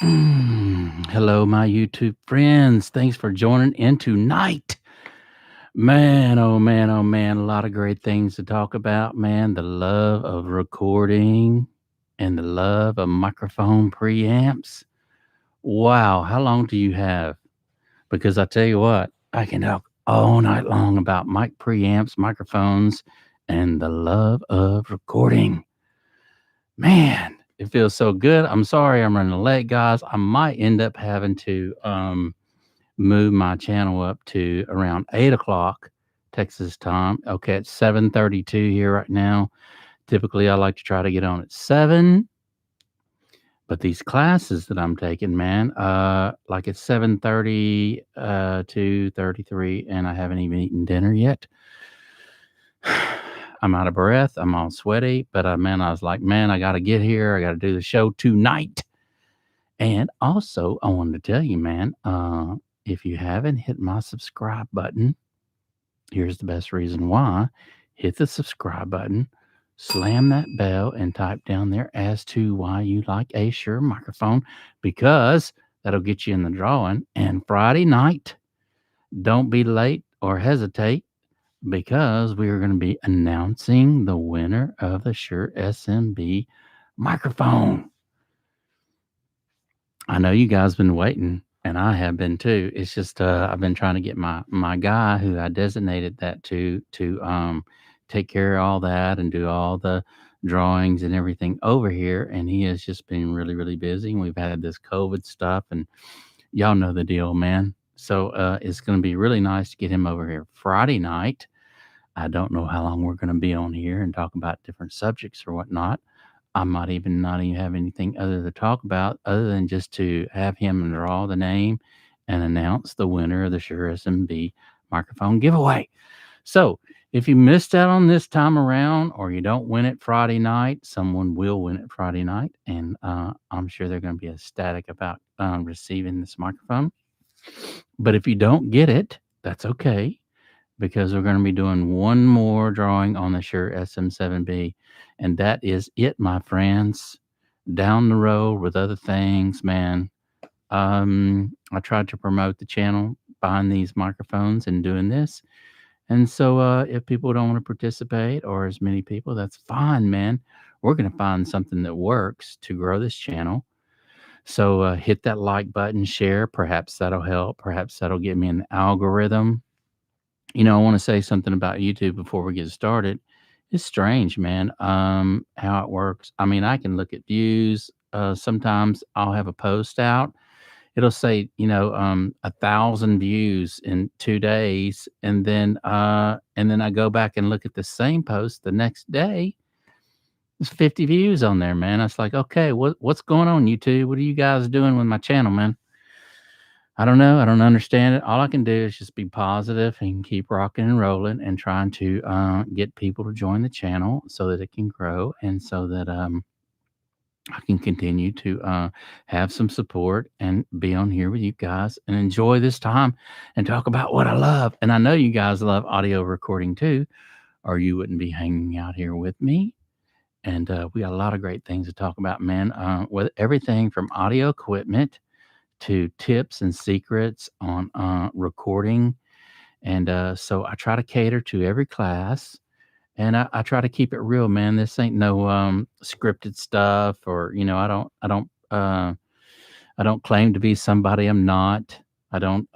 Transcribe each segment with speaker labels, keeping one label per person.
Speaker 1: Hello, my YouTube friends. Thanks for joining in tonight. Man, oh man, oh man, a lot of great things to talk about, man. The love of recording and the love of microphone preamps. Wow, how long do you have? Because I tell you what, I can talk all night long about mic preamps, microphones, and the love of recording. Man, it feels so good. I'm sorry I'm running late, guys. I might end up having to move my channel up to around 8 o'clock Texas time. Okay, it's 7:32 here right now. Typically, I like to try to get on at 7, but these classes that I'm taking, man, like it's 7:30 to 33, and I haven't even eaten dinner yet. I'm out of breath. I'm all sweaty, but man, I was like, man, I got to get here. I got to do the show tonight. And also, I wanted to tell you, man, if you haven't hit my subscribe button, here's the best reason why. Hit the subscribe button, slam that bell, and type down there as to why you like a Shure microphone, because that'll get you in the drawing. And Friday night, don't be late or hesitate, because we are going to be announcing the winner of the Shure SMB microphone. I know you guys been waiting, and I have been too. It's just I've been trying to get my guy who I designated that to take care of all that and do all the drawings and everything over here, and he has just been really busy. And we've had this COVID stuff, and y'all know the deal, man. So it's going to be really nice to get him over here Friday night. I don't know how long we're going to be on here and talk about different subjects or whatnot. I might even not even have anything other to talk about other than just to have him draw the name and announce the winner of the Shure SMB microphone giveaway. So if you missed out on this time around, or you don't win it Friday night, someone will win it Friday night. And I'm sure they're going to be ecstatic about receiving this microphone. But if you don't get it, that's okay, because we're going to be doing one more drawing on the Shure SM7B. And that is it, my friends. Down the road with other things, man. I tried to promote the channel, buying these microphones and doing this. And so if people don't want to participate, or as many people, that's fine, man. We're going to find something that works to grow this channel. So hit that like button, share. Perhaps that'll help. Perhaps that'll get me an algorithm. I want to say something about YouTube before we get started. It's strange, man, how it works. I mean, I can look at views. Sometimes I'll have a post out. It'll say, 1,000 views in 2 days, and then I go back and look at the same post the next day. There's 50 views on there, man. I was like, okay, what's going on, YouTube? What are you guys doing with my channel, man? I don't know. I don't understand it. All I can do is just be positive and keep rocking and rolling and trying to get people to join the channel so that it can grow, and so that I can continue to have some support and be on here with you guys and enjoy this time and talk about what I love. And I know you guys love audio recording too, or you wouldn't be hanging out here with me. And we got a lot of great things to talk about, man, with everything from audio equipment to tips and secrets on recording. And so I try to cater to every class, and I try to keep it real, man. This ain't no scripted stuff, or I don't claim to be somebody I'm not. I don't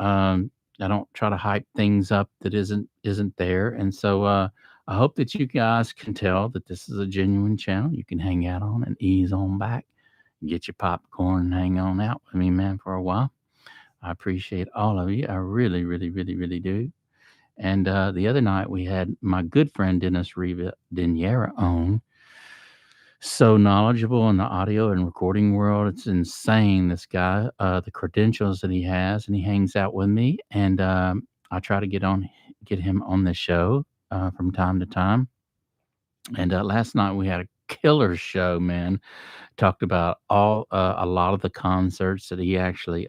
Speaker 1: I don't try to hype things up that isn't there. And so I hope that you guys can tell that this is a genuine channel you can hang out on and ease on back, get your popcorn and hang on out with me, man, for a while. I appreciate all of you. I really do. And the other night we had my good friend Dennis Riva Deniera on. So knowledgeable in the audio and recording world. It's insane, this guy, the credentials that he has, and he hangs out with me. And I try to get him on the show from time to time. And last night we had a killer show, man. Talked about a lot of the concerts that he actually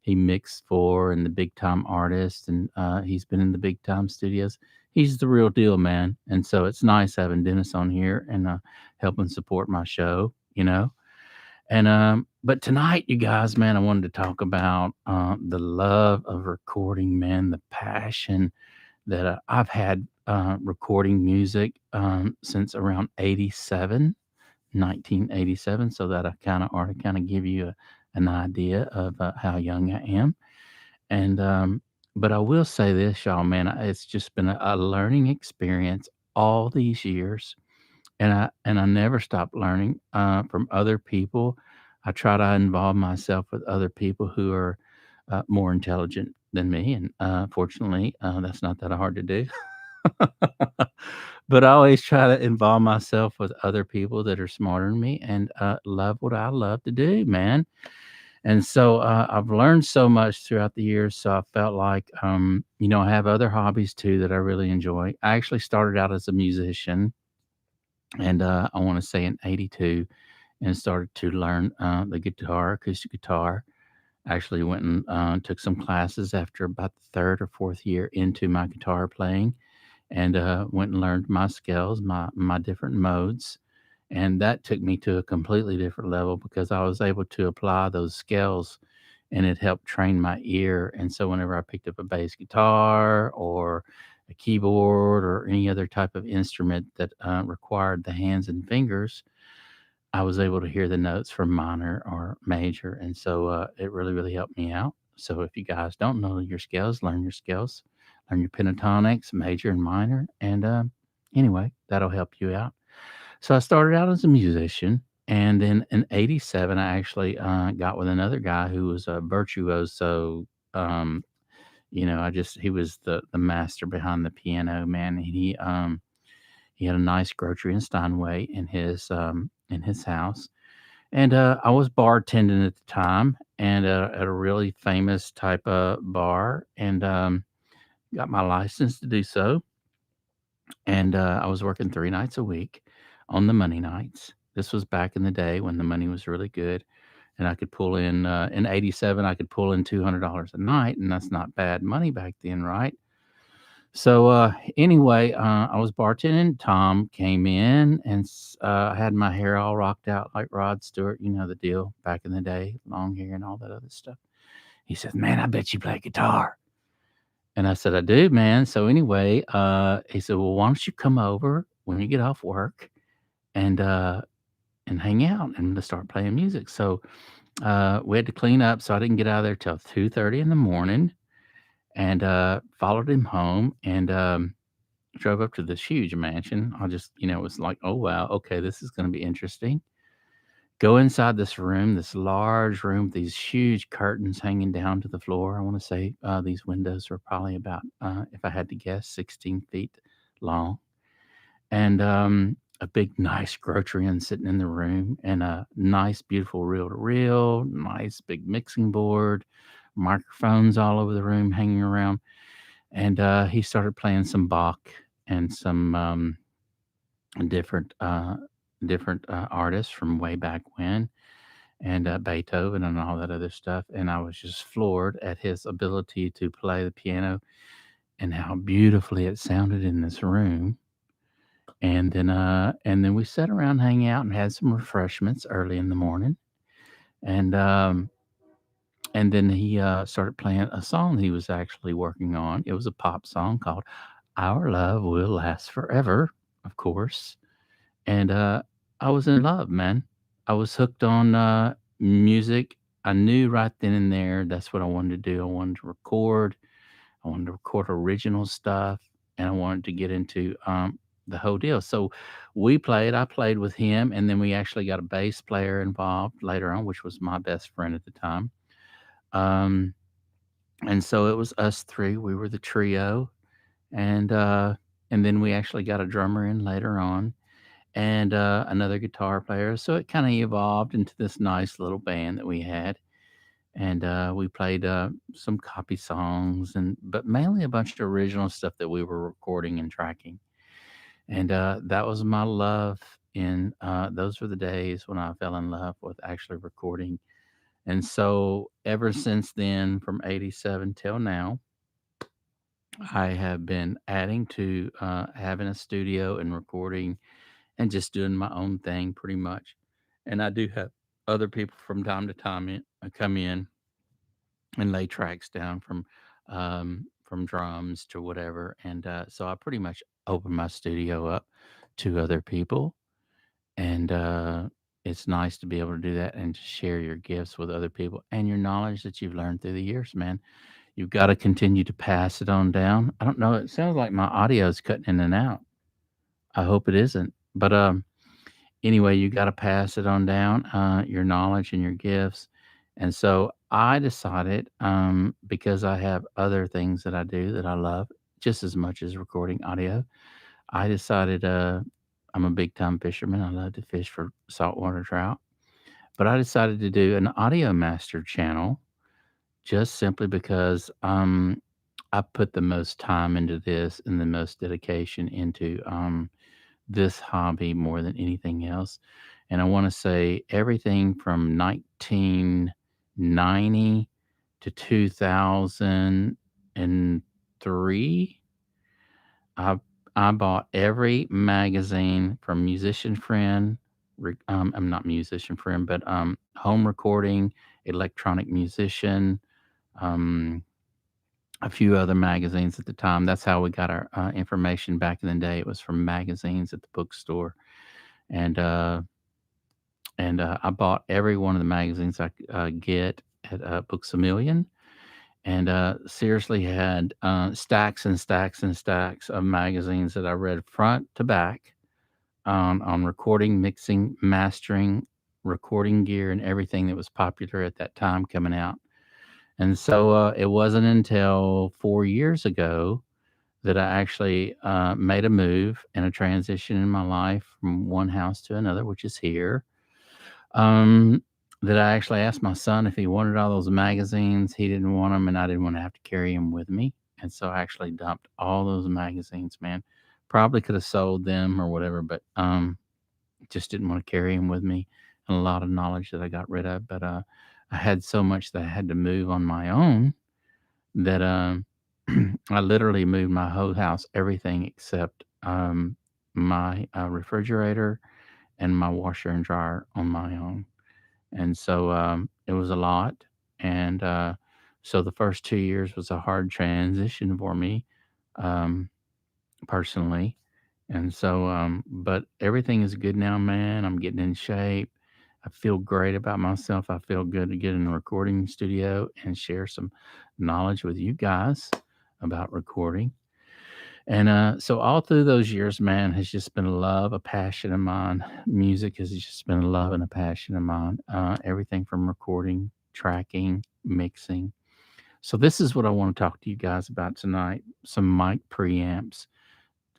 Speaker 1: he mixed for, and the big time artists, and he's been in the big time studios. He's the real deal, man. And so it's nice having Dennis on here and helping support my show, And but tonight, you guys, man, I wanted to talk about the love of recording, man, the passion that I've had recording music since around 87, 1987, so that I kind of already kind of give you an idea of how young I am. And but I will say this, y'all, man, it's just been a learning experience all these years, and I never stop learning from other people. I try to involve myself with other people who are more intelligent than me, and fortunately, that's not that hard to do. But I always try to involve myself with other people that are smarter than me and love what I love to do, man. And so I've learned so much throughout the years. So I felt like, I have other hobbies too that I really enjoy. I actually started out as a musician, and I want to say in '82, and started to learn the guitar, acoustic guitar. Actually went and took some classes after about the third or fourth year into my guitar playing, and went and learned my scales, my different modes, and that took me to a completely different level because I was able to apply those scales, and it helped train my ear. And so whenever I picked up a bass guitar or a keyboard or any other type of instrument that required the hands and fingers, I was able to hear the notes from minor or major, and so it really, really helped me out. So if you guys don't know your scales, learn your scales, learn your pentatonics, major and minor, and anyway, that'll help you out. So I started out as a musician, and then in '87, I actually got with another guy who was a virtuoso. Um, he was the master behind the piano, man. He had a nice grocery in Steinway in his house, and I was bartending at the time, and at a really famous type of bar, and got my license to do so. And I was working 3 nights a week on the money nights. This was back in the day when the money was really good, and I could pull in '87. I could pull in $200 a night, and that's not bad money back then, right? So anyway, I was bartending. Tom came in, and I had my hair all rocked out like Rod Stewart. You know the deal back in the day, long hair and all that other stuff. He said, "Man, I bet you play guitar." And I said, "I do, man." So anyway, he said, "Well, why don't you come over when you get off work and and hang out and to start playing music?" So we had to clean up, so I didn't get out of there till 2:30 in the morning, and followed him home, and drove up to this huge mansion. I just, it was like, "Oh, wow, okay, this is gonna be interesting." Go inside this room, this large room, these huge curtains hanging down to the floor. I wanna say, these windows were probably about, if I had to guess, 16 feet long, and, a big, nice grocery bin sitting in the room, and a nice, beautiful reel-to-reel, nice big mixing board, microphones all over the room hanging around, and, he started playing some Bach and some, different artists from way back when, and Beethoven and all that other stuff. And I was just floored at his ability to play the piano and how beautifully it sounded in this room. And then we sat around, hang out, and had some refreshments early in the morning. And and then he started playing a song he was actually working on. It was a pop song called "Our Love Will Last Forever," of course. And I was in love, man. I was hooked on music. I knew right then and there that's what I wanted to do. I wanted to record. I wanted to record original stuff, and I wanted to get into the whole deal. So we played. I played with him, and then we actually got a bass player involved later on, which was my best friend at the time. Um, and so it was us three. We were the trio, and and then we actually got a drummer in later on, and another guitar player. So it kind of evolved into this nice little band that we had, and we played some copy songs, and but mainly a bunch of original stuff that we were recording and tracking. And that was my love. In those were the days when I fell in love with actually recording. And so ever since then, from '87 till now, I have been adding to having a studio and recording and just doing my own thing pretty much. And I do have other people from time to time come in and lay tracks down from drums to whatever, and so I pretty much open my studio up to other people, and it's nice to be able to do that and to share your gifts with other people and your knowledge that you've learned through the years, man. You've got to continue to pass it on down. I don't know. It sounds like my audio is cutting in and out. I hope it isn't. But anyway, you got to pass it on down, your knowledge and your gifts. And so I decided, because I have other things that I do that I love just as much as recording audio, I decided I'm a big time fisherman. I love to fish for saltwater trout. But I decided to do an audio master channel just simply because I put the most time into this and the most dedication into this hobby more than anything else. And I want to say everything from 1990 to 2003, I I bought every magazine from Musician Friend. I'm not Musician Friend, but Home Recording, Electronic Musician, um, a few other magazines at the time. That's how we got our information back in the day. It was from magazines at the bookstore, and I bought every one of the magazines I could get at Books a Million, and seriously had stacks and stacks and stacks of magazines that I read front to back on recording, mixing, mastering, recording gear, and everything that was popular at that time coming out. And so it wasn't until 4 years ago that I actually made a move and a transition in my life from one house to another, which is here. Um, that I actually asked my son if he wanted all those magazines. He didn't want them, and I didn't want to have to carry them with me. And so I actually dumped all those magazines, man. Probably could have sold them or whatever, but just didn't want to carry them with me. And a lot of knowledge that I got rid of. But I had so much that I had to move on my own that I literally moved my whole house, everything except my refrigerator and my washer and dryer on my own. And so it was a lot. And so the first 2 years was a hard transition for me um, personally. And so, but everything is good now, man. I'm getting in shape. I feel great about myself. I feel good to get in a recording studio and share some knowledge with you guys about recording. And so all through those years, man, has just been a love, a passion of mine. Music has just been a love and a passion of mine. Everything from recording, tracking, mixing. So this is what I want to talk to you guys about tonight. Some mic preamps.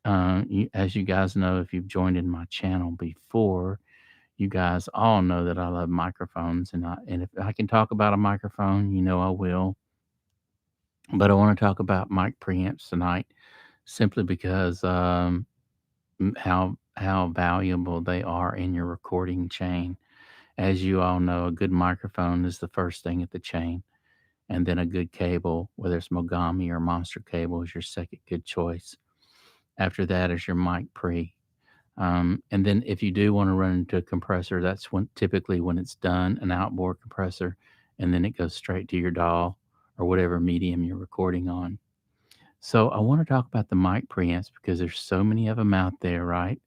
Speaker 1: As you guys know, if you've joined in my channel before, you guys all know that I love microphones, and if I can talk about a microphone, you know I will. But I want to talk about mic preamps tonight, simply because how valuable they are in your recording chain. As you all know, a good microphone is the first thing at the chain, and then a good cable, whether it's Mogami or Monster cable, is your second good choice. After that is your mic pre. And then if you do want to run into a compressor, that's when typically when it's done, an outboard compressor, and then it goes straight to your DAW or whatever medium you're recording on. So I want to talk about the mic preamps because there's so many of them out there, right?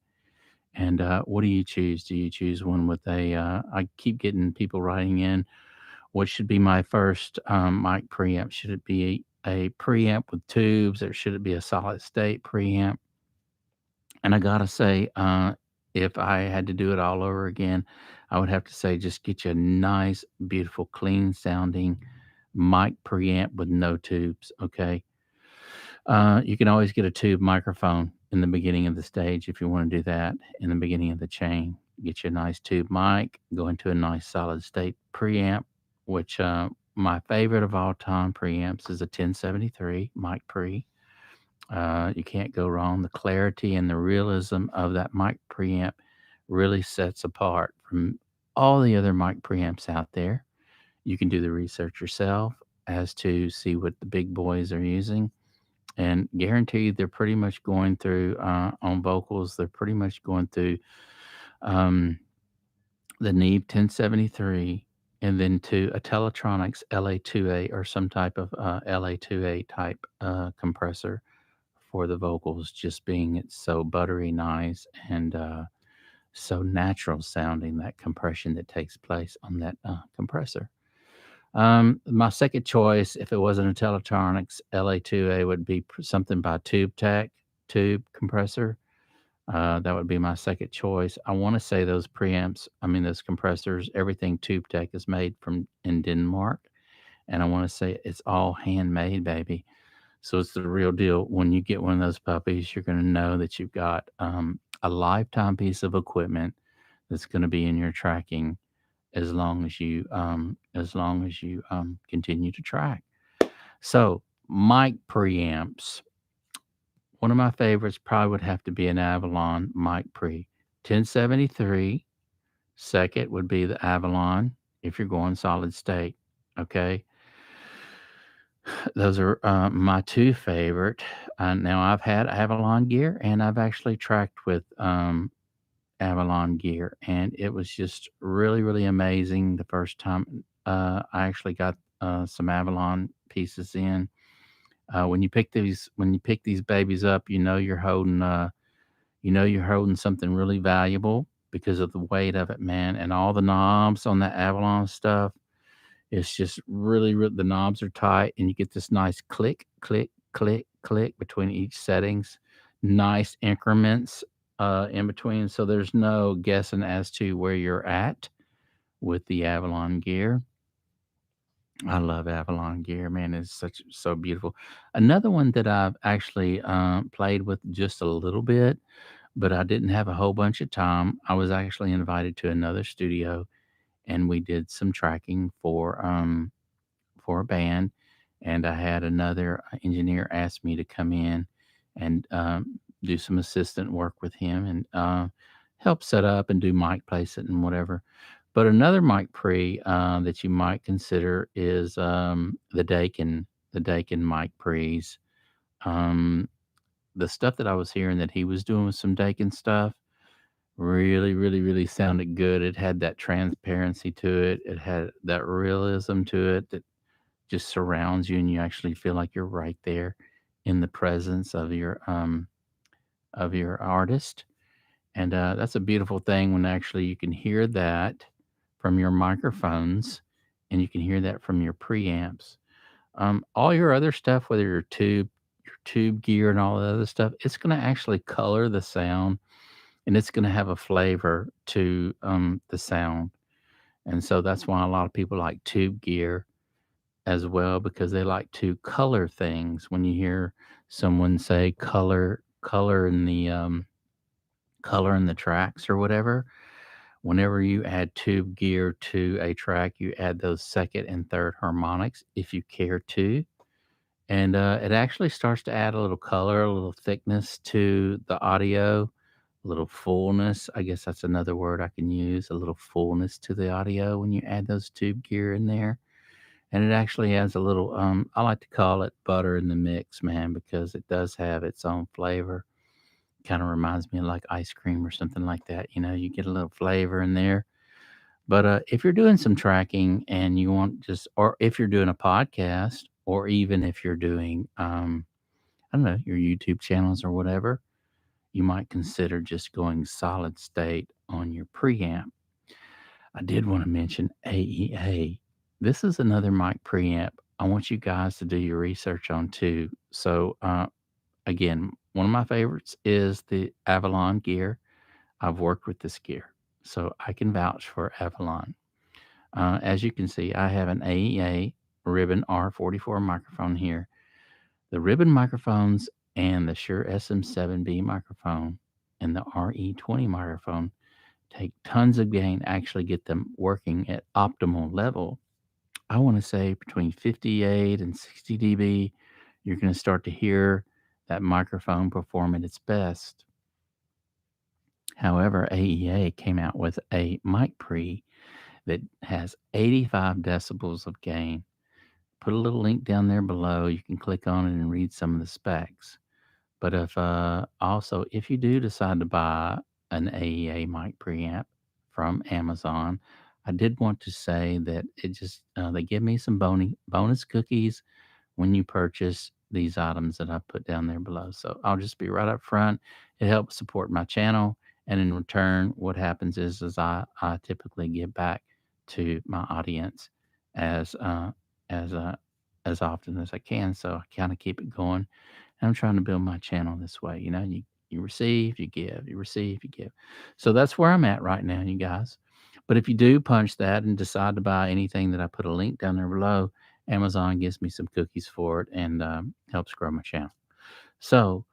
Speaker 1: And what do you choose? Do you choose one with a? I keep getting people writing in. What should be my first mic preamp? Should it be a preamp with tubes, or should it be a solid state preamp? And I gotta say, if I had to do it all over again, I would have to say just get you a nice, beautiful, clean sounding mic preamp with no tubes. Okay. You can always get a tube microphone in the beginning of the stage if you want to do that in the beginning of the chain. Get you a nice tube mic, go into a nice solid state preamp, which my favorite of all time preamps is a 1073 mic pre. You can't go wrong. The clarity and the realism of that mic preamp really sets apart from all the other mic preamps out there. You can do the research yourself as to see what the big boys are using, and guaranteed they're pretty much going through on vocals. They're pretty much going through um, the Neve 1073, and then to a Teletronics LA2A or some type of LA2A type compressor for the vocals, just being it's so buttery nice and so natural sounding, that compression that takes place on that compressor. My second choice, if it wasn't a Teletronics LA2A, would be something by Tube compressor. That would be my second choice. I want to say those preamps, I mean those compressors, everything Tube Tech is made from in Denmark, and I want to say it's all handmade, baby. So it's the real deal. When you get one of those puppies, you're going to know that you've got a lifetime piece of equipment that's going to be in your tracking as long as you continue to track. So mic preamps. One of my favorites probably would have to be an Avalon mic pre 1073. Second would be the Avalon if you're going solid state. Okay, those are my two favorite. Now I've had Avalon gear and I've actually tracked with Avalon gear, and it was just really, really amazing the first time I actually got some Avalon pieces in. When you pick these babies up, you know you're holding something really valuable because of the weight of it, man, and all the knobs on that Avalon stuff. It's just really, really the knobs are tight, and you get this nice click, click, click, click between each settings. Nice increments in between, so there's no guessing as to where you're at with the Avalon gear. I love Avalon gear, man. It's such so beautiful. Another one that I've actually played with just a little bit, but I didn't have a whole bunch of time. I was actually invited to another studio, and we did some tracking for a band, and I had another engineer ask me to come in and do some assistant work with him and help set up and do mic placement and whatever. But another mic pre that you might consider is the Dakin mic pre's. Um, the stuff that I was hearing that he was doing with some Dakin stuff really, really, really sounded good. It had that transparency to it. It had that realism to it that just surrounds you, and you actually feel like you're right there in the presence of your artist. And that's a beautiful thing when actually you can hear that from your microphones, and you can hear that from your preamps. All your other stuff, whether your tube gear and all the other stuff, it's going to actually color the sound, and it's going to have a flavor to the sound. And so that's why a lot of people like tube gear as well, because they like to color things. When you hear someone say color in the tracks or whatever, whenever you add tube gear to a track, you add those second and third harmonics if you care to. And it actually starts to add a little color, a little thickness to the audio, a little fullness. I guess that's another word I can use, a little fullness to the audio when you add those tube gear in there. And it actually has a little, I like to call it butter in the mix, man, because it does have its own flavor. Kind of reminds me of like ice cream or something like that. You know, you get a little flavor in there. But if you're doing some tracking and you want just, or if you're doing a podcast, or even if you're doing, I don't know, your YouTube channels or whatever, you might consider just going solid state on your preamp. I did want to mention AEA. This is another mic preamp I want you guys to do your research on too. So, again, one of my favorites is the Avalon gear. I've worked with this gear, so I can vouch for Avalon. As you can see, I have an AEA Ribbon R44 microphone here. The Ribbon microphones and the Shure SM7B microphone and the RE20 microphone take tons of gain, actually get them working at optimal level. I want to say between 58 and 60 dB, you're going to start to hear that microphone perform at its best. However, AEA came out with a mic pre that has 85 decibels of gain. Put a little link down there below. You can click on it and read some of the specs. But if also if you do decide to buy an AEA mic preamp from Amazon. I did want to say that it just they give me some bonus cookies when you purchase these items that I put down there below. So I'll just be right up front. It helps support my channel, and in return, what happens is I typically give back to my audience as as uh, as often as I can. So I kind of keep it going. And I'm trying to build my channel this way. You receive, you give, you receive, you give. So that's where I'm at right now, you guys. But if you do punch that and decide to buy anything that I put a link down there below, Amazon gives me some cookies for it and helps grow my channel. So,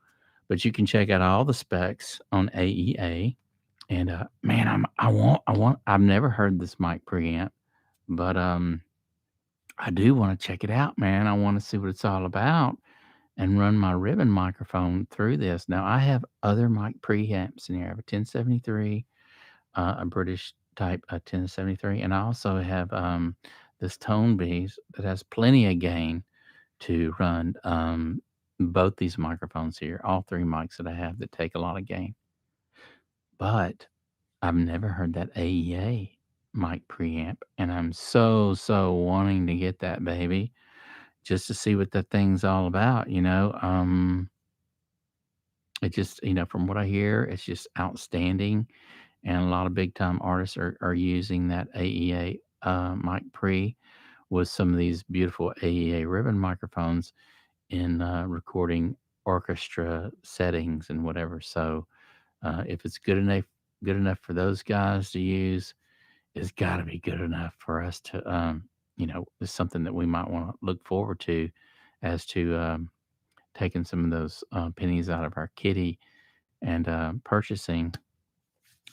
Speaker 1: but you can check out all the specs on AEA. And man, I've never heard this mic preamp, but I do want to check it out, man. I want to see what it's all about and run my ribbon microphone through this. Now I have other mic preamps in here. I have a 1073, a British type 1073, and I also have this Tone Bees that has plenty of gain to run both these microphones here, all three mics that I have that take a lot of gain. But I've never heard that AEA mic preamp, and I'm so wanting to get that baby just to see what that thing's all about. It just, from what I hear, it's just outstanding, and a lot of big time artists are using that AEA mic pre with some of these beautiful AEA ribbon microphones in recording orchestra settings and whatever. So if it's good enough for those guys to use, it's got to be good enough for us to, it's something that we might want to look forward to as to taking some of those pennies out of our kitty and purchasing.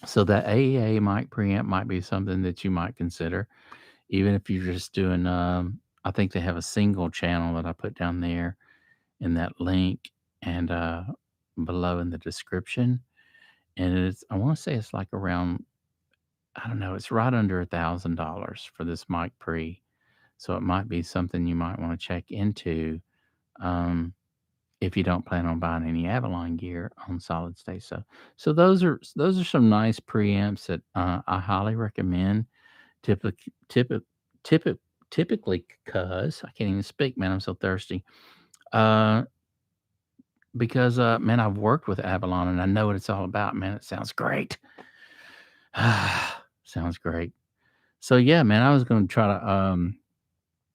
Speaker 1: So that AEA mic preamp might be something that you might consider, even if you're just doing. I think they have a single channel that I put down there in that link and below in the description, and I want to say it's like around. I don't know. It's right under $1,000 for this mic pre, so it might be something you might want to check into. Um, if you don't plan on buying any Avalon gear on solid state. So those are some nice preamps that I highly recommend. Typically, typically, typically, cause I can't even speak, man. I'm so thirsty. Uh, because man, I've worked with Avalon and I know what it's all about, man. It sounds great. Sounds great. So yeah, man, I was going to try to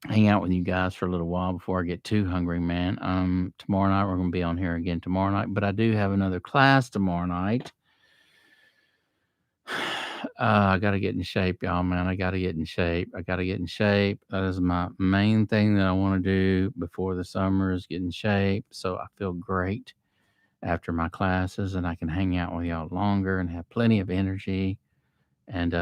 Speaker 1: hang out with you guys for a little while before I get too hungry, man. Tomorrow night we're gonna be on here again tomorrow night, but I do have another class tomorrow night. I gotta get in shape, y'all, man. I gotta get in shape. I gotta get in shape. That is my main thing that I want to do before the summer is get in shape. So I feel great after my classes and I can hang out with y'all longer and have plenty of energy. And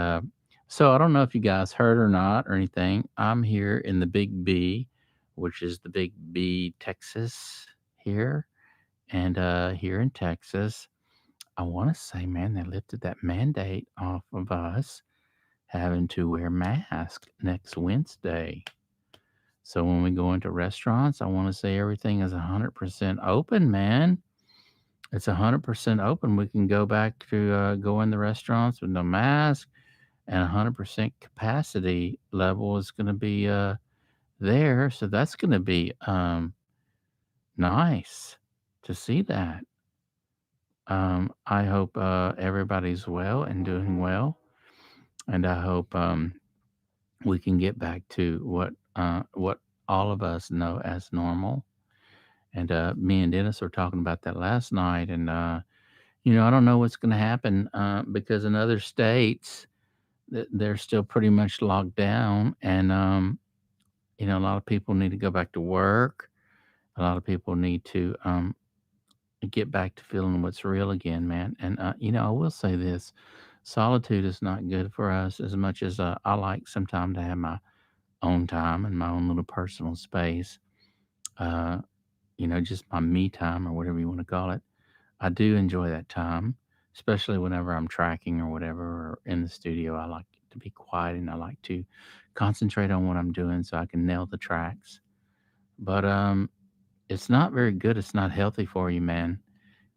Speaker 1: so I don't know if you guys heard or not or anything. I'm here in the Big B, which is the Big B, Texas here. And here in Texas, I want to say, man, they lifted that mandate off of us having to wear masks next Wednesday. So when we go into restaurants, I want to say everything is 100% open, man. It's 100% open. We can go back to go in the restaurants with no mask, and 100% capacity level is going to be there. So that's going to be nice to see that. I hope everybody's well and doing well, and I hope we can get back to what all of us know as normal. And me and Dennis were talking about that last night, and I don't know what's going to happen because in other states they're still pretty much locked down, and a lot of people need to go back to work. A lot of people need to get back to feeling what's real again, man. And I will say this: solitude is not good for us as much as I like sometimes to have my own time and my own little personal space. Uh, just my me time or whatever you want to call it. I do enjoy that time, especially whenever I'm tracking or whatever or in the studio. I like to be quiet and I like to concentrate on what I'm doing so I can nail the tracks. But it's not very good. It's not healthy for you, man.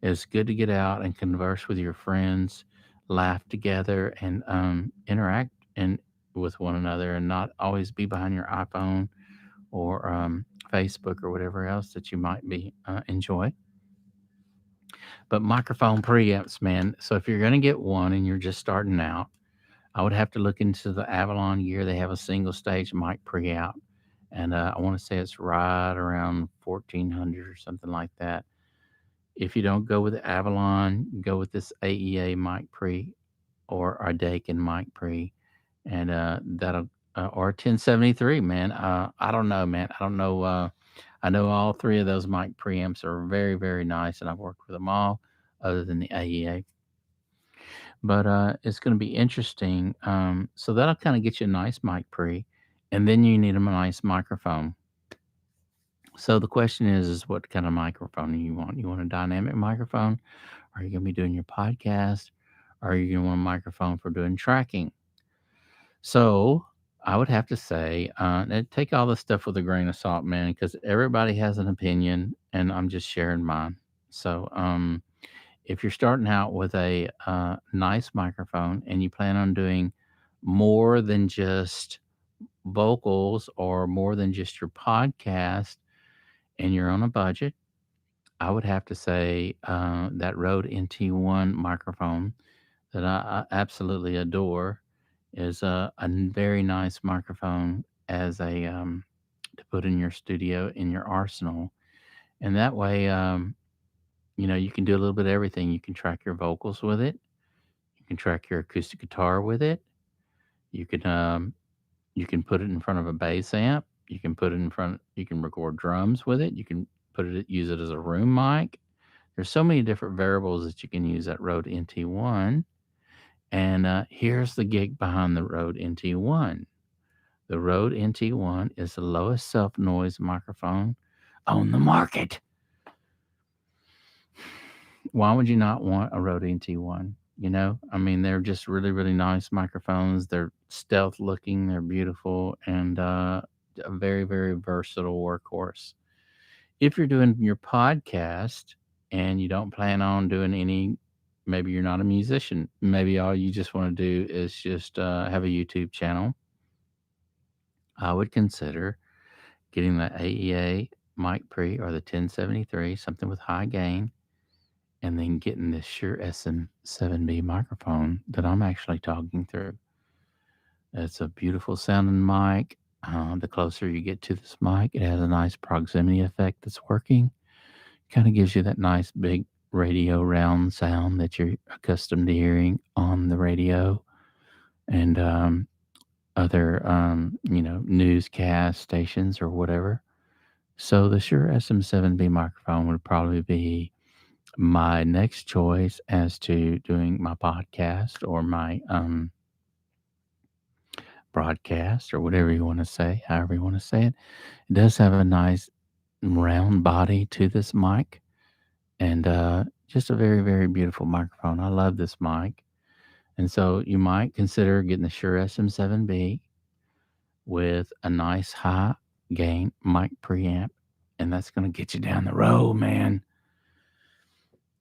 Speaker 1: It's good to get out and converse with your friends, laugh together and interact and with one another, and not always be behind your iPhone or Facebook or whatever else that you might be enjoy. But microphone preamps, man. So if you're going to get one and you're just starting out, I would have to look into the Avalon gear. They have a single stage mic preamp, and I want to say it's right around 1400 or something like that. If you don't go with the Avalon, go with this AEA mic pre or a Dakin mic pre, and that'll or 1073, man. I don't know, man. I don't know. I know all three of those mic preamps are very, very nice, and I've worked with them all, other than the AEA. But it's going to be interesting. So that'll kind of get you a nice mic pre, and then you need a nice microphone. So the question is what kind of microphone do you want? You want a dynamic microphone? Are you going to be doing your podcast? Or are you going to want a microphone for doing tracking? So I would have to say, take all this stuff with a grain of salt, man, because everybody has an opinion, and I'm just sharing mine. So if you're starting out with a nice microphone and you plan on doing more than just vocals or more than just your podcast, and you're on a budget, I would have to say that Rode NT1 microphone that I absolutely adore is a very nice microphone as a to put in your studio in your arsenal, and that way you can do a little bit of everything. You can track your vocals with it. You can track your acoustic guitar with it. You can you can put it in front of a bass amp. You can put it in front. You can record drums with it. You can use it as a room mic. There's so many different variables that you can use that Rode NT1. And here's the gig behind the Rode NT1. The Rode NT1 is the lowest self noise microphone on the market. Why would you not want a Rode NT1? I mean, they're just really, really nice microphones. They're stealth looking, they're beautiful, and a very, very versatile workhorse. If you're doing your podcast and you don't plan on doing any, maybe you're not a musician, maybe all you just want to do is just have a YouTube channel, I would consider getting the AEA mic pre or the 1073, something with high gain, and then getting this Shure SM7B microphone that I'm actually talking through. It's a beautiful sounding mic. The closer you get to this mic, it has a nice proximity effect that's working. Kind of gives you that nice big radio round sound that you're accustomed to hearing on the radio and other, newscast stations or whatever. So the Shure SM7B microphone would probably be my next choice as to doing my podcast or my broadcast or whatever you want to say, however you want to say it. It does have a nice round body to this mic, and just a very, very beautiful microphone. I love this mic. And so you might consider getting the Shure SM7B with a nice high gain mic preamp, and that's going to get you down the road, man.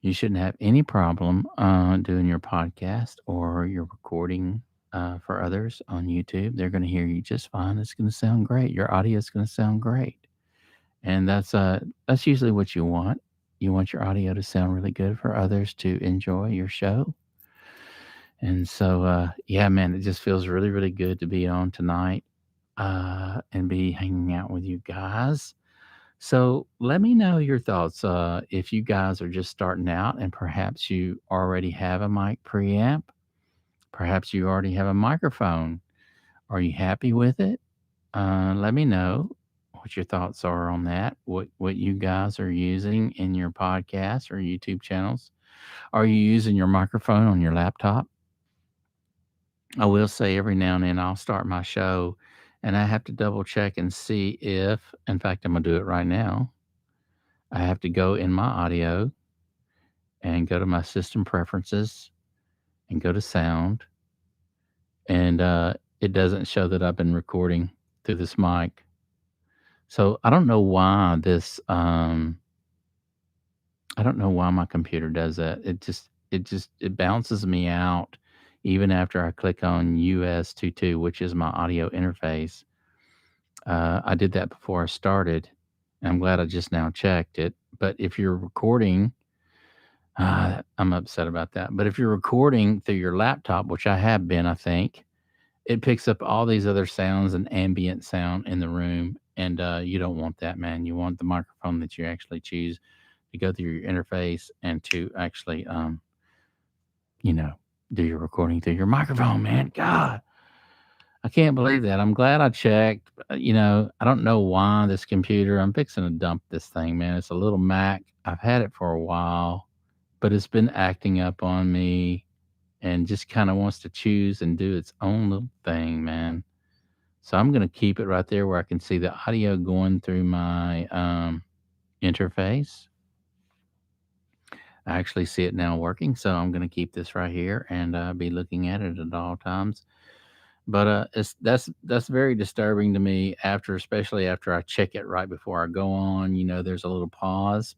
Speaker 1: You shouldn't have any problem doing your podcast or your recording for others on YouTube. They're going to hear you just fine. It's going to sound great. Your audio is going to sound great, and that's usually what you want. You want your audio to sound really good for others to enjoy your show. And so, yeah, man, it just feels really, really good to be on tonight and be hanging out with you guys. So let me know your thoughts. If you guys are just starting out and perhaps you already have a mic preamp, perhaps you already have a microphone. Are you happy with it? Let me know what your thoughts are on that. What you guys are using in your podcast or YouTube channels. Are you using your microphone on your laptop? I will say every now and then I'll start my show and I have to double check and see if, in fact, I'm going to do it right now. I have to go in my audio and go to my system preferences and go to sound. And it doesn't show that I've been recording through this mic. So I don't know why I don't know why my computer does that. it bounces me out even after I click on US22, which is my audio interface. I did that before I started. And I'm glad I just now checked it. But if you're recording, I'm upset about that. But if you're recording through your laptop, which I have been, I think, it picks up all these other sounds and ambient sound in the room. And you don't want that, man. You want the microphone that you actually choose to go through your interface and to actually, you know, do your recording through your microphone, man. God, I can't believe that. I'm glad I checked. I don't know why this computer, I'm fixing to dump this thing, man. It's a little Mac. I've had it for a while, but it's been acting up on me and just kind of wants to choose and do its own little thing, man. So I'm going to keep it right there where I can see the audio going through my interface. I actually see it now working, so I'm going to keep this right here and be looking at it at all times. But that's very disturbing to me especially after I check it right before I go on. There's a little pause,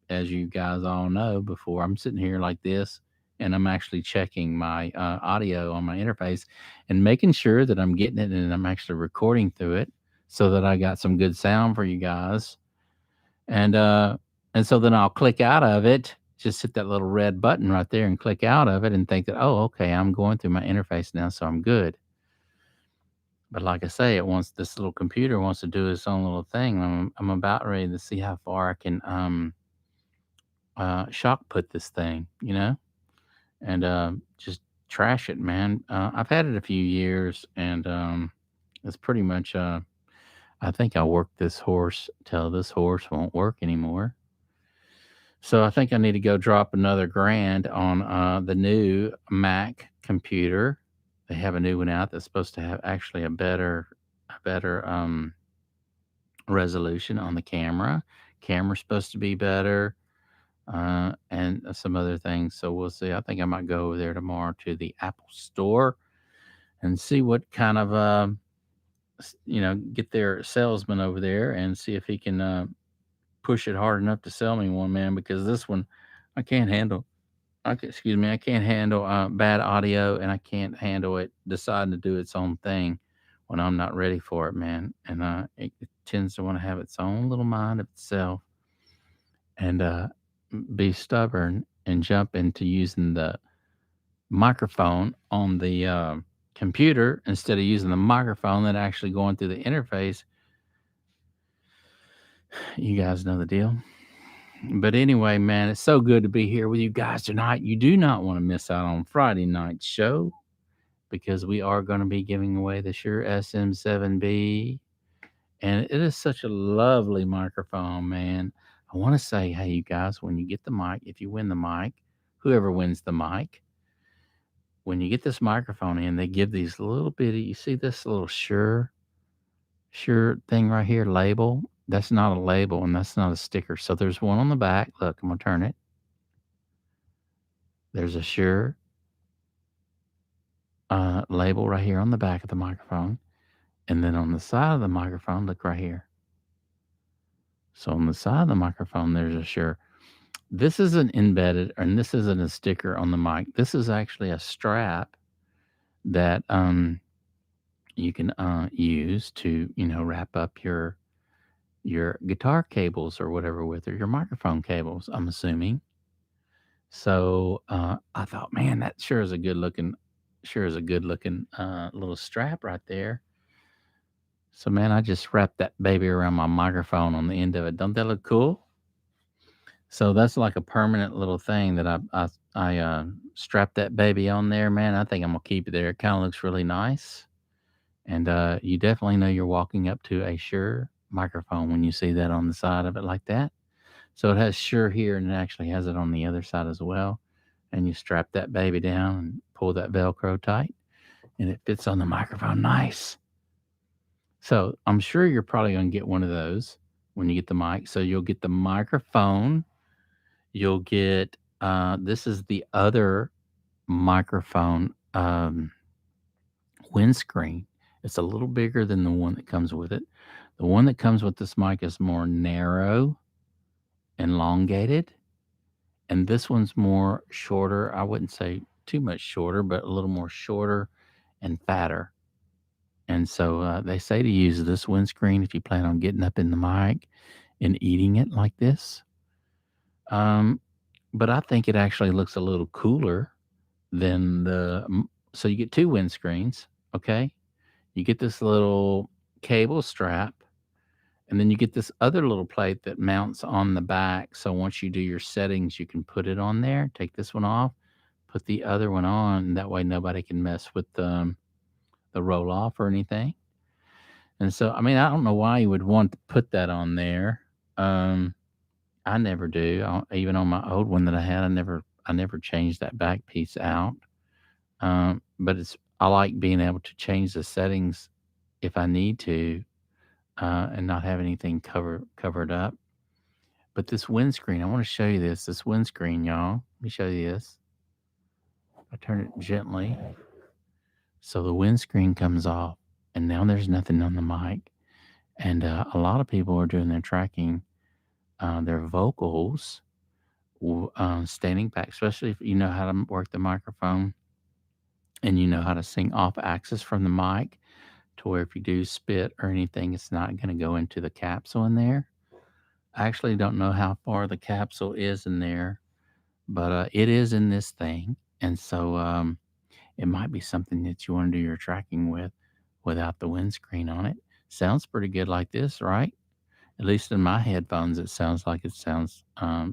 Speaker 1: as you guys all know, before I'm sitting here like this and I'm actually checking my audio on my interface and making sure that I'm getting it and I'm actually recording through it so that I got some good sound for you guys. And so then I'll click out of it, just hit that little red button right there and click out of it and think that, oh, okay, I'm going through my interface now, so I'm good. But like I say, this little computer wants to do its own little thing. I'm about ready to see how far I can shock put this thing, and just trash it, man. I've had it a few years, and it's pretty much. I think I worked this horse till this horse won't work anymore. So I think I need to go drop another grand on the new Mac computer. They have a new one out that's supposed to have actually a better resolution on the camera. Camera's supposed to be better, and some other things. So we'll see. I think I might go over there tomorrow to the Apple Store and see what kind of get their salesman over there and see if he can push it hard enough to sell me one, man, because this one I can't handle. Excuse me, I can't handle bad audio, and I can't handle it deciding to do its own thing when I'm not ready for it, man. And it tends to want to have its own little mind of itself and be stubborn and jump into using the microphone on the computer instead of using the microphone that actually going through the interface. You guys know the deal. But anyway, man, it's so good to be here with you guys tonight. You do not want to miss out on Friday night's show because we are going to be giving away the Shure SM7B. And it is such a lovely microphone, man. I want to say, hey, you guys, when you get the mic, if you win the mic, whoever wins the mic, when you get this microphone in, they give these little bitty, you see this little Shure thing right here, label. That's not a label and that's not a sticker. So there's one on the back. Look, I'm going to turn it. There's a Shure label right here on the back of the microphone. And then on the side of the microphone, look right here. So on the side of the microphone, there's a Shure. This isn't embedded, and this isn't a sticker on the mic. This is actually a strap that you can use to, wrap up your guitar cables or whatever with, or your microphone cables, I'm assuming. So I thought, man, that sure is a good looking little strap right there. So man, I just wrapped that baby around my microphone on the end of it. Don't that look cool? So that's like a permanent little thing that I strapped that baby on there, man. I think I'm gonna keep it there. It kind of looks really nice, and you definitely know you're walking up to a Shure microphone when you see that on the side of it like that. So it has Shure here, and it actually has it on the other side as well. And you strap that baby down and pull that Velcro tight, and it fits on the microphone nice. So I'm sure you're probably going to get one of those when you get the mic. So you'll get the microphone. You'll get, this is the other microphone windscreen. It's a little bigger than the one that comes with it. The one that comes with this mic is more narrow, elongated, and this one's more shorter. I wouldn't say too much shorter, but a little more shorter and fatter. And so they say to use this windscreen if you plan on getting up in the mic and eating it like this. Um, but I think it actually looks a little cooler than so you get two windscreens, okay? You get this little cable strap, and then you get this other little plate that mounts on the back. So once you do your settings, you can put it on there, take this one off, put the other one on, and that way nobody can mess with the roll off or anything. And so, I mean, I don't know why you would want to put that on there. Um, I never do. Even on my old one that I had, I never changed that back piece out. But I like being able to change the settings if I need to, and not have anything covered up. But this windscreen, I want to show you this. This windscreen, y'all. Let me show you this. I turn it gently, so the windscreen comes off, and now there's nothing on the mic. And a lot of people are doing their tracking, their vocals, standing back, especially if you know how to work the microphone and you know how to sing off axis from the mic, to where if you do spit or anything, it's not going to go into the capsule in there. I actually don't know how far the capsule is in there, but it is in this thing. And so it might be something that you want to do your tracking with without the windscreen on it. Sounds pretty good like this, right? At least in my headphones, it sounds like it sounds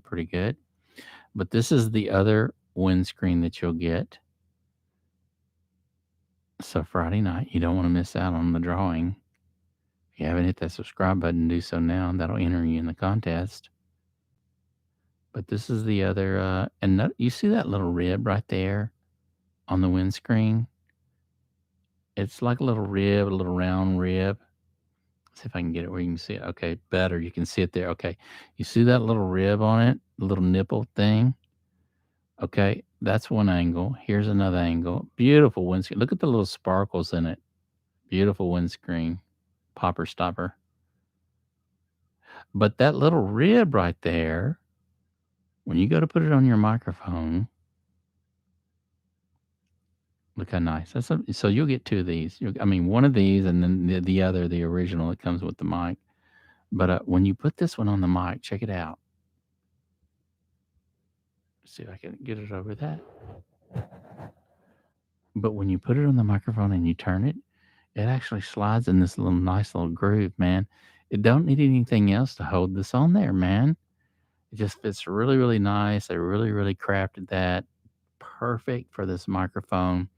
Speaker 1: pretty good. But this is the other windscreen that you'll get. So Friday night, you don't want to miss out on the drawing. If you haven't hit that subscribe button, do so now. That'll enter you in the contest. But this is the other, and you see that little rib right there on the windscreen? It's like a little rib, a little round rib. Let's see if I can get it where you can see it. Okay, better. You can see it there. Okay. You see that little rib on it? Little nipple thing? Okay, that's one angle. Here's another angle. Beautiful windscreen. Look at the little sparkles in it. Beautiful windscreen. Popper stopper. But that little rib right there, when you go to put it on your microphone, look how nice. So you'll get two of these. I mean, one of these and then the other, the original that comes with the mic. But when you put this one on the mic, check it out. See if I can get it over that. But when you put it on the microphone and you turn it, it actually slides in this nice little groove, man. It don't need anything else to hold this on there, man. It just fits really, really nice. They really, really crafted that perfect for this microphone.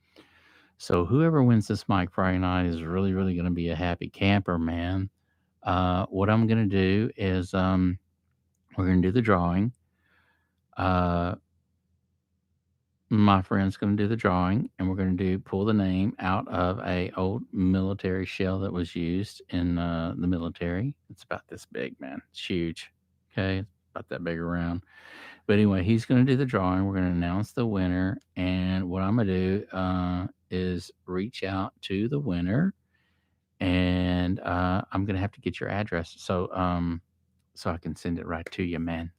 Speaker 1: So whoever wins this mic Friday night is really, really going to be a happy camper, man. What I'm going to do is we're going to do the drawing. My friend's going to do the drawing, and we're going to pull the name out of a old military shell that was used in the military. It's about this big, man. It's huge. Okay, it's about that big around. But anyway, he's going to do the drawing. We're going to announce the winner, and what I'm going to do is reach out to the winner, and I'm going to have to get your address so I can send it right to you, man.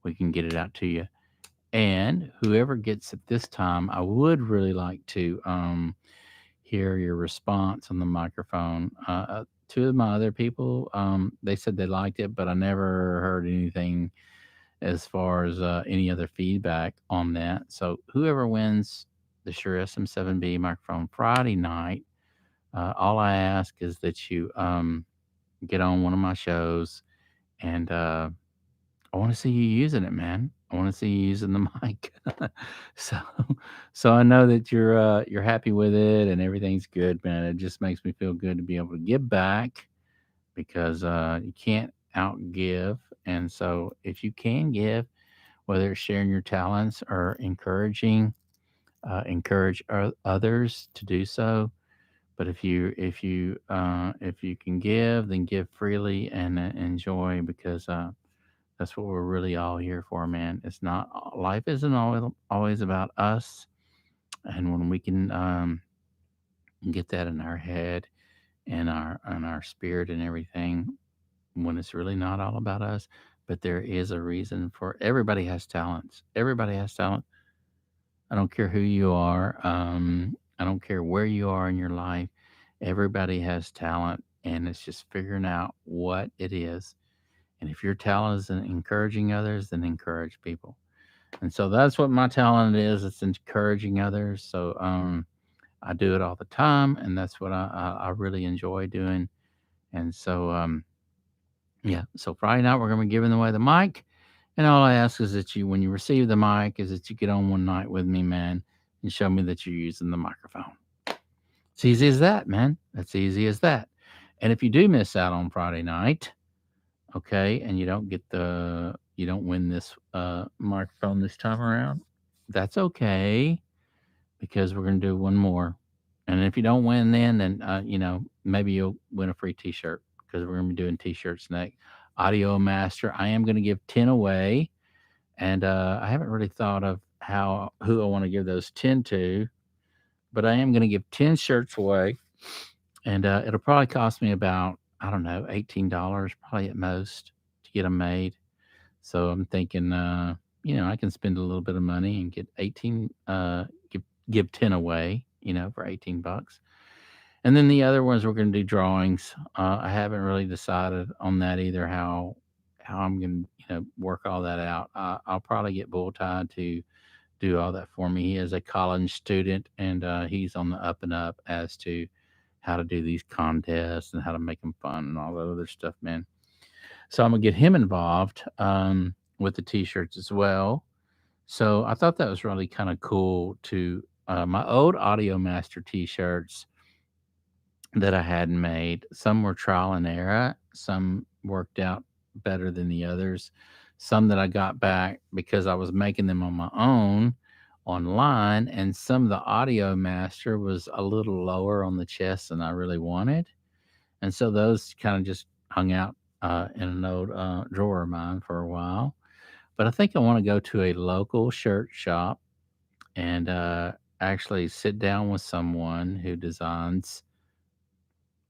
Speaker 1: We can get it out to you. And whoever gets it this time, I would really like to hear your response on the microphone. Two of my other people, they said they liked it, but I never heard anything as far as any other feedback on that. So whoever wins the Shure SM7B microphone Friday night, all I ask is that you get on one of my shows, and I want to see you using it, man. I want to see you using the mic. so, so I know that you're happy with it and everything's good, man. It just makes me feel good to be able to give back, because you can't outgive. And so, if you can give, whether it's sharing your talents or encourage others to do so. But if you can give, then give freely and enjoy, because that's what we're really all here for, man. It's not Life isn't always about us, and when we can get that in our head and our spirit and everything, when it's really not all about us, but there is a reason for everybody has talents. Everybody has talent. I don't care who you are. I don't care where you are in your life. Everybody has talent, and it's just figuring out what it is. And if your talent is in encouraging others, then encourage people. And so that's what my talent is. It's encouraging others. So I do it all the time, and that's what I really enjoy doing. And so yeah. So Friday night we're going to be giving away the mic, and all I ask is that you, when you receive the mic, is that you get on one night with me, man, and show me that you're using the microphone. It's easy as that, man. That's easy as that. And if you do miss out on Friday night, okay, and you don't win this microphone this time around, that's okay, because we're going to do one more. And if you don't win, then maybe you'll win a free T-shirt, because we're going to be doing T-shirts next. Audio Master, I am going to give 10 away, and I haven't really thought of who I want to give those 10 to, but I am going to give 10 shirts away, and it'll probably cost me about, I don't know, $18 probably at most to get them made. So I'm thinking, I can spend a little bit of money and get 18, give 10 away, for $18. And then the other ones, we're going to do drawings. I haven't really decided on that either, how I'm going to, work all that out. I'll probably get Bull Tide to do all that for me. He is a college student, and he's on the up and up as to how to do these contests and how to make them fun and all that other stuff, man. So I'm gonna get him involved with the T-shirts as well. So I thought that was really kind of cool. To my old Audio Master T-shirts that I had made, some were trial and error, some worked out better than the others. Some that I got back because I was making them on my own online, and some of the Audio Master was a little lower on the chest than I really wanted. And so those kind of just hung out in an old drawer of mine for a while. But I think I want to go to a local shirt shop and actually sit down with someone who designs.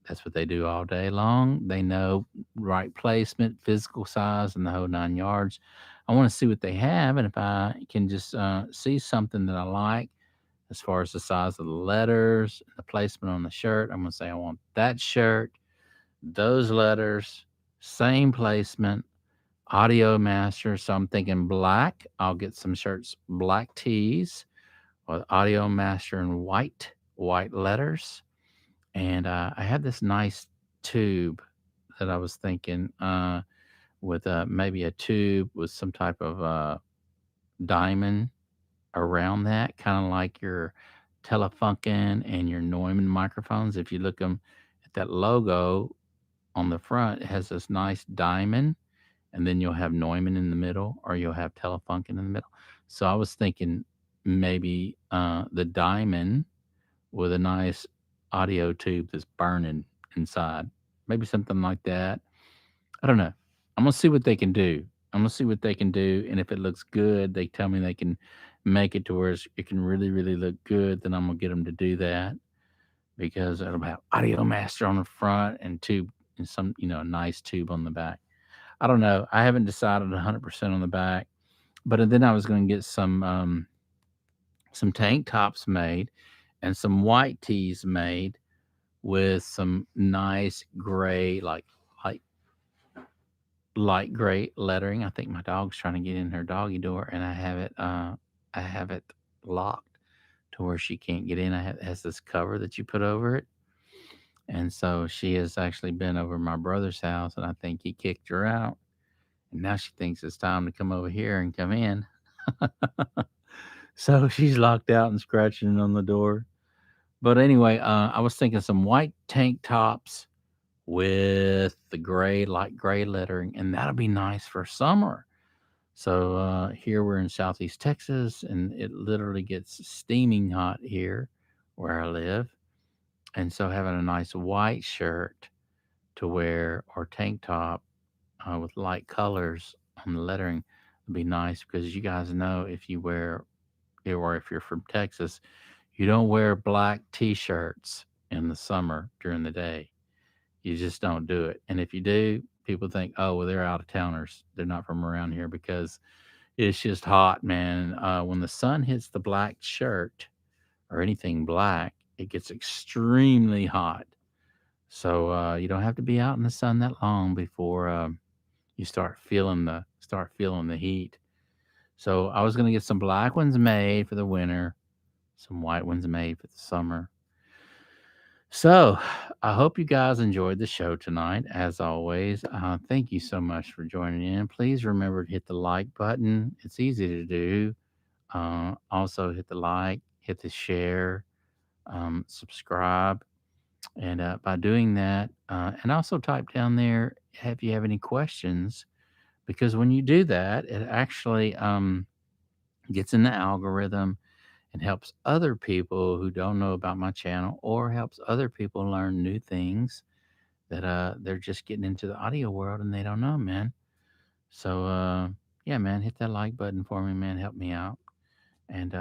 Speaker 1: That's what they do all day long. They know right placement, physical size, and the whole 9 yards. I want to see what they have, and if I can just see something that I like as far as the size of the letters, the placement on the shirt, I'm going to say I want that shirt, those letters, same placement, Audio Master. So I'm thinking black. I'll get some shirts, black tees with Audio Master and white letters. And I had this nice tube that I was thinking with maybe a tube with some type of diamond around that, kind of like your Telefunken and your Neumann microphones. If you look them at that logo on the front, it has this nice diamond, and then you'll have Neumann in the middle, or you'll have Telefunken in the middle. So I was thinking maybe the diamond with a nice audio tube that's burning inside, maybe something like that. I don't know. I'm gonna see what they can do. I'm gonna see what they can do, and if it looks good, they tell me they can make it to where it can really, really look good. Then I'm gonna get them to do that, because it'll have Audio Master on the front and tube, and some, a nice tube on the back. I don't know. I haven't decided 100% on the back, but then I was going to get some tank tops made and some white tees made with some nice gray, like light light gray lettering. I think my dog's trying to get in her doggy door, and I have it locked to where she can't get in. It has this cover that you put over it. And so she has actually been over my brother's house, and I think he kicked her out. And now she thinks it's time to come over here and come in. So she's locked out and scratching on the door. But anyway, I was thinking some white tank tops with the gray, light gray lettering, and that'll be nice for summer. So here we're in Southeast Texas, and it literally gets steaming hot here where I live. And so having a nice white shirt to wear, or tank top with light colors on the lettering would be nice, because you guys know, if you wear, or if you're from Texas, you don't wear black T-shirts in the summer during the day. You just don't do it. And if you do, people think, oh, well, they're out of towners. They're not from around here because it's just hot, man. When the sun hits the black shirt or anything black, it gets extremely hot. So you don't have to be out in the sun that long before you start feeling the heat. So I was gonna get some black ones made for the winter, some white ones made for the summer. So I hope you guys enjoyed the show tonight. As always, thank you so much for joining in. Please remember to hit the like button. It's easy to do. Also, hit the like, hit the share, subscribe, and by doing that, and also type down there if you have any questions, because when you do that, it actually gets in the algorithm and helps other people who don't know about my channel, or helps other people learn new things that they're just getting into the audio world and they don't know, man. So yeah, man, hit that like button for me, man. Help me out. And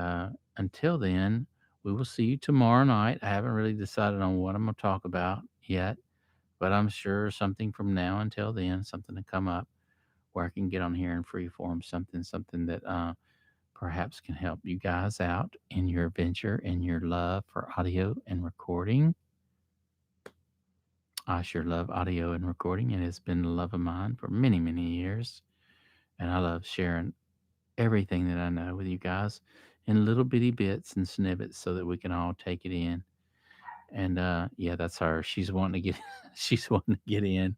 Speaker 1: until then, we will see you tomorrow night. I haven't really decided on what I'm going to talk about yet, but I'm sure something from now until then, something to come up where I can get on here in free form, something that perhaps can help you guys out in your venture and your love for audio and recording. I sure love audio and recording. It has been a love of mine for many, many years. And I love sharing everything that I know with you guys in little bitty bits and snippets so that we can all take it in. And yeah, that's her. She's wanting to get she's wanting to get in.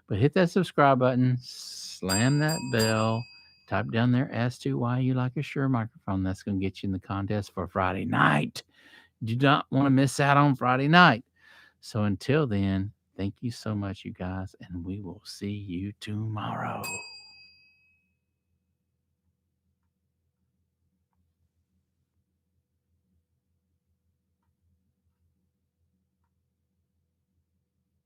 Speaker 1: But hit that subscribe button, slam that bell, type down there as to why you like a Shure microphone. That's going to get you in the contest for Friday night. You do not want to miss out on Friday night. So until then, thank you so much, you guys, and we will see you tomorrow.